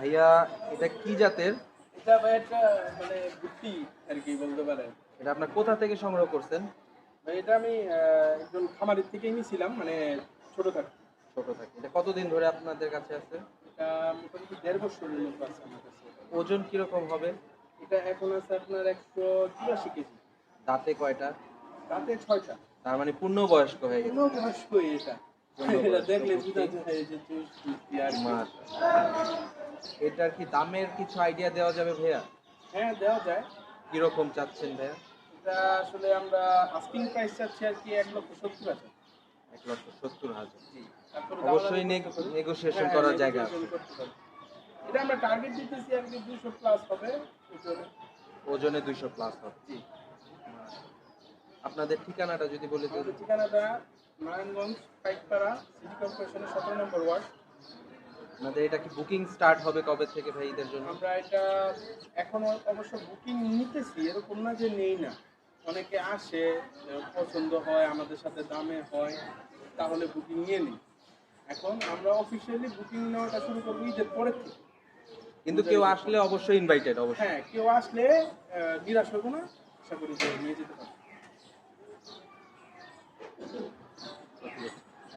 ভাইয়া এটা কি জাতের? এটা ভাই একটা মানে গুটি আর কি বলতে পারেন। এটা আপনার কোথা থেকে সংগ্রহ করছেন? ভাই এটা আমি একজন খামারের থেকেই নিয়েছিলাম মানে ছোট থাকতে। ছোট থেকে। এটা কতদিন ধরে আপনাদের কাছে আছে? এটা মোটামুটি ১.৫ বছরের মতো আছে আমার কাছে। ওজন কিরকম হবে? এটা এখন আছে আপনার ১৮৪ কেজি। দাঁতে কয়টা? তাতে ৬ টা। তার মানে পূর্ণবয়স্ক হয়ে গেছে। পূর্ণবয়স্কই এটা। এটা পূর্ণবয়স্ক দেখলে বুঝছি। বোঝা যায় যে চুষ চুষি আর কি। মাশাআল্লাহ। এটার কি দামের কিছু আইডিয়া দেওয়া যাবে ভাইয়া? হ্যাঁ, দেওয়া যায়। কিরকম চাচ্ছেন ভাইয়া? এটা আসলে আমরা আস্কিং প্রাইস চাচ্ছি আর কি ১,৭০,০০০। ১,৭০,০০০। জি। তারপরে অবশ্যই দামাদামি করতে পারি। নেগোশিয়েশন হ্যাঁ, করার জায়গা নেগোশিয়েশন আছে। করতে পারি। এটা আমরা টার্গেট দিতেছি আর কি ২০০ প্লাস হবে ওজনে। ওজনে ২০০ প্লাস হবে। জি। আপনাদের ঠিকানাটা যদি বলে দিন। আমাদের ঠিকানাটা নারায়ণগঞ্জ পাইকপাড়া সিটি কর্পোরেশনের ১৭ নম্বর ওয়ার্ড। আপনাদের এটা কি বুকিং স্টার্ট হবে কবে থেকে ভাই ঈদের জন্য? আমরা এটা এখনো অবশ্য বুকিং নিতেছি, এরকম না যে নেই না। অনেকে আসে, পছন্দ হয়, আমাদের সাথে দামে হয়, তাহলে বুকিং নিয়ে নিই। এখন আমরা অফিসিয়ালি বুকিং নেওয়াটা শুরু করবো ঈদের পরের থেকে। কিন্তু কেউ আসলে অবশ্যই ইনভাইটেড অবশ্যই। হ্যাঁ, কেউ আসলে নিরাশ হবো না, আশা করি যে নিয়ে যেতে পারবো।